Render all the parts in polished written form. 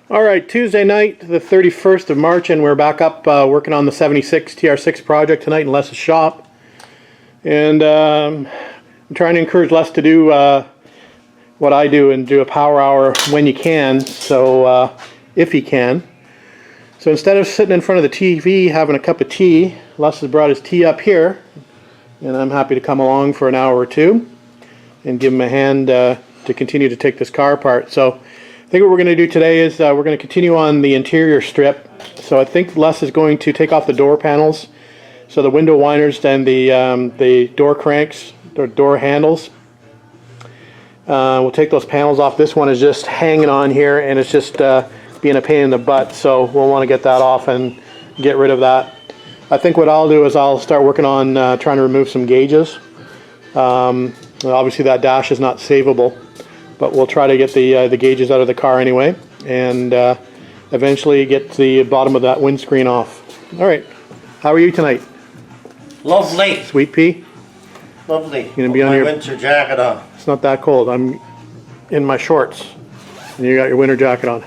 All right, Tuesday night, the 31st of March, and we're back up working on the 76 TR6 project tonight in Les's shop. And I'm trying to encourage Les to do what I do and do a power hour when you can, so if he can. So instead of sitting in front of the TV having a cup of tea, Les has brought his tea up here, and I'm happy to come along for an hour or two and give him a hand to continue to take this car apart. So I think what we're going to do today is we're going to continue on the interior strip. So I think Les is going to take off the door panels, so the window winders and the door cranks, or door handles. We'll take those panels off. This one is just hanging on here, and it's just being a pain in the butt, so we'll want to get that off and get rid of that. I think what I'll do is I'll start working on trying to remove some gauges. Obviously that dash is not savable, but we'll try to get the gauges out of the car anyway, and eventually get the bottom of that windscreen off. All right, how are you tonight? Lovely. Sweet pea? Lovely. You're gonna be on my your winter jacket on. It's not that cold. I'm in my shorts, and you got your winter jacket on.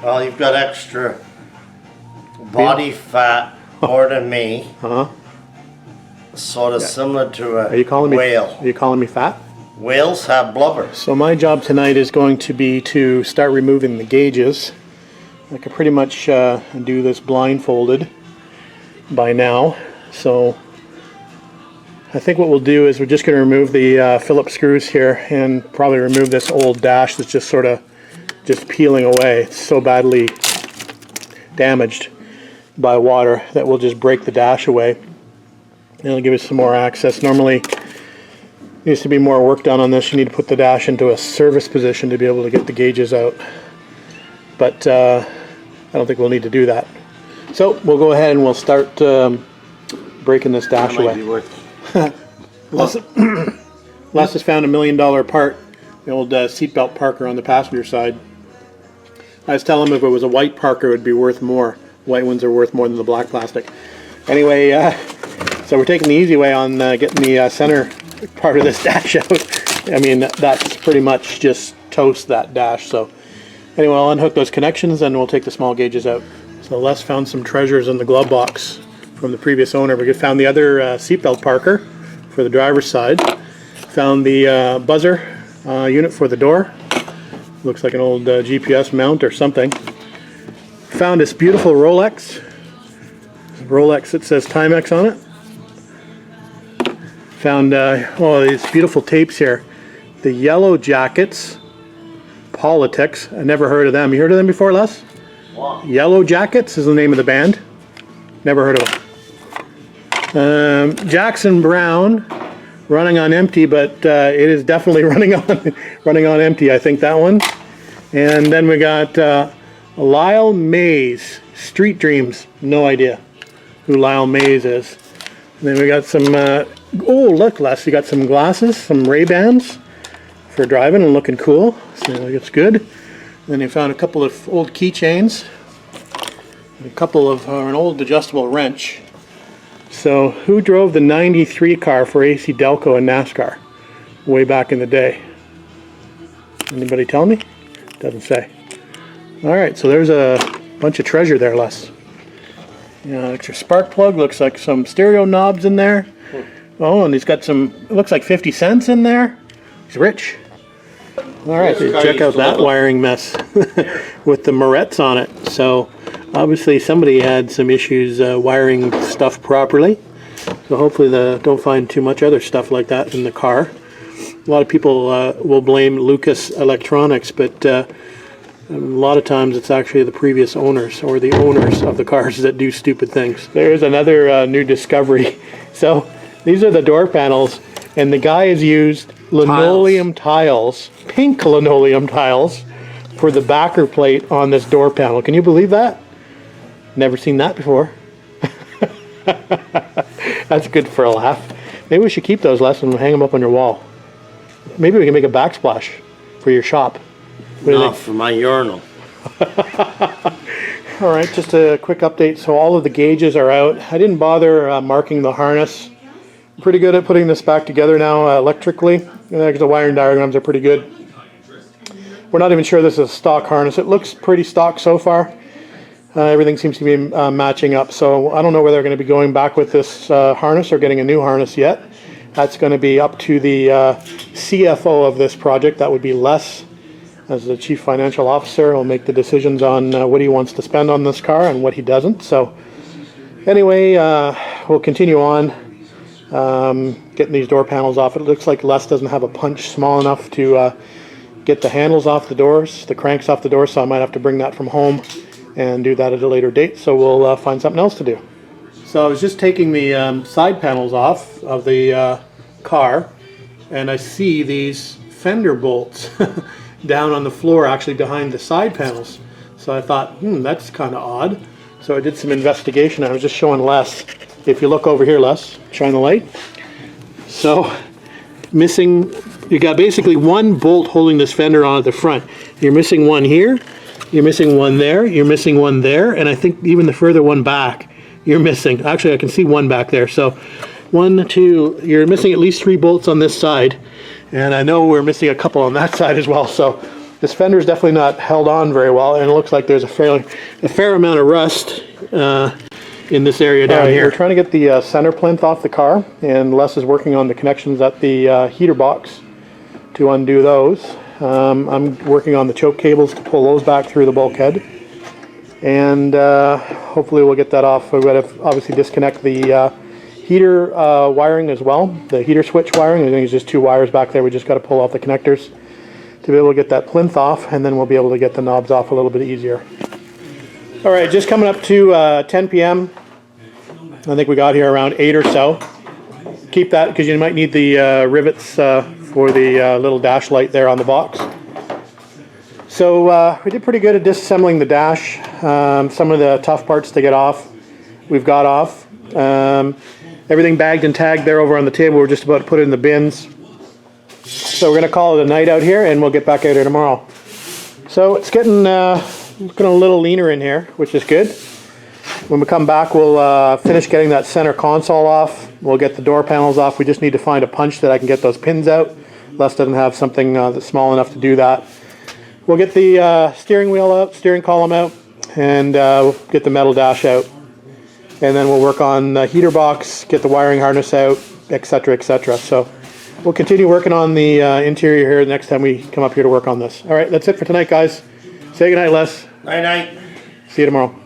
Well, you've got extra body fat more than me. Sort of similar to a Are you calling me whale. Are you calling me fat? Whales have blubber. So my job tonight is going to be to start removing the gauges. I can pretty much do this blindfolded by now. So I think what we'll do is we're just going to remove the Phillips screws here and probably remove this old dash that's just sort of just peeling away. It's so badly damaged by water that we'll just break the dash away. And it'll give us some more access. Normally needs to be more work done on this. You need to put the dash into a service position to be able to get the gauges out. But I don't think we'll need to do that. So we'll go ahead and we'll start breaking this dash away. Les has found $1 million part, the old seatbelt Parker on the passenger side. I was telling him if it was a white Parker it would be worth more. White ones are worth more than the black plastic. Anyway, so we're taking the easy way on getting the center part of this dash out. I mean, that's pretty much just toast, that dash. So anyway, I'll unhook those connections and we'll take the small gauges out. So Les found some treasures in the glove box from the previous owner. We found the other seatbelt Parker for the driver's side. Found the buzzer unit for the door. Looks like an old GPS mount or something. Found this beautiful Rolex. Rolex that says Timex on it. Found oh, these beautiful tapes here. The Yellow Jackets, Politics. I never heard of them. You heard of them before, Les? Wow. Yellow Jackets is the name of the band. Never heard of them. Jackson Brown, Running on Empty, but it is definitely running on empty. I think that one. And then we got Lyle Mays, Street Dreams. No idea who Lyle Mays is. And then we got some. Oh, look, Les, you got some glasses, some Ray-Bans for driving and looking cool. So it's good. And then you found a couple of old keychains, a couple of an old adjustable wrench. So who drove the 93 car for AC Delco in NASCAR way back in the day? Anybody tell me? Doesn't say. All right, so there's a bunch of treasure there, Les. Yeah, extra spark plug, looks like some stereo knobs in there. Oh, and he's got some, it looks like 50 cents in there. He's rich. All right, so check out that wiring mess with the Moretz on it. So obviously somebody had some issues wiring stuff properly. So hopefully don't find too much other stuff like that in the car. A lot of people will blame Lucas Electronics, but a lot of times it's actually the previous owners or the owners of the cars that do stupid things. There's another new discovery. So these are the door panels, and the guy has used linoleum tiles, pink linoleum tiles, for the backer plate on this door panel. Can you believe that? Never seen that before. That's good for a laugh. Maybe we should keep those, Les, and hang them up on your wall. Maybe we can make a backsplash for your shop. No, for my urinal. All right, just a quick update. So all of the gauges are out. I didn't bother marking the harness. I'm pretty good at putting this back together now electrically. The wiring diagrams are pretty good. We're not even sure this is a stock harness. It looks pretty stock so far. Everything seems to be matching up. So I don't know whether they're going to be going back with this harness or getting a new harness yet. That's going to be up to the CFO of this project. That would be Les, as the Chief Financial Officer. He'll make the decisions on what he wants to spend on this car and what he doesn't. So anyway, we'll continue on getting these door panels off. It looks like Les doesn't have a punch small enough to get the handles off the doors, the cranks off the doors, so I might have to bring that from home and do that at a later date. So we'll find something else to do. So I was just taking the side panels off of the car, and I see these fender bolts down on the floor, actually behind the side panels. So I thought, that's kind of odd. So I did some investigation. I was just showing Les. If you look over here, Les, shine the light. So missing, you got basically one bolt holding this fender on at the front. You're missing one here, you're missing one there, you're missing one there, and I think even the further one back, you're missing. Actually, I can see one back there. So 1, 2, you're missing at least 3 bolts on this side, and I know we're missing a couple on that side as well. So this fender is definitely not held on very well, and it looks like there's a fair amount of rust in this area down here. We're trying to get the center plinth off the car, and Les is working on the connections at the heater box to undo those. I'm working on the choke cables to pull those back through the bulkhead, and hopefully we'll get that off. We've got to obviously disconnect the heater wiring as well, the heater switch wiring. I think it's just 2 wires back there. We just got to pull off the connectors to be able to get that plinth off, and then we'll be able to get the knobs off a little bit easier. All right, just coming up to 10 p.m. I think we got here around 8 or so. Keep that because you might need the rivets for the little dash light there on the box. So we did pretty good at disassembling the dash. Some of the tough parts to get off, we've got off. Everything bagged and tagged there over on the table. We're just about to put it in the bins. So we're going to call it a night out here, and we'll get back out here tomorrow. So it's getting looking a little leaner in here, which is good. When we come back, we'll finish getting that center console off. We'll get the door panels off. We just need to find a punch that I can get those pins out. Les doesn't have something that's small enough to do that. We'll get the steering wheel out, steering column out, and we'll get the metal dash out. And then we'll work on the heater box, get the wiring harness out, etc., etc. So we'll continue working on the interior here next time we come up here to work on this. All right, that's it for tonight, guys. Say goodnight, Les. Night night. See you tomorrow.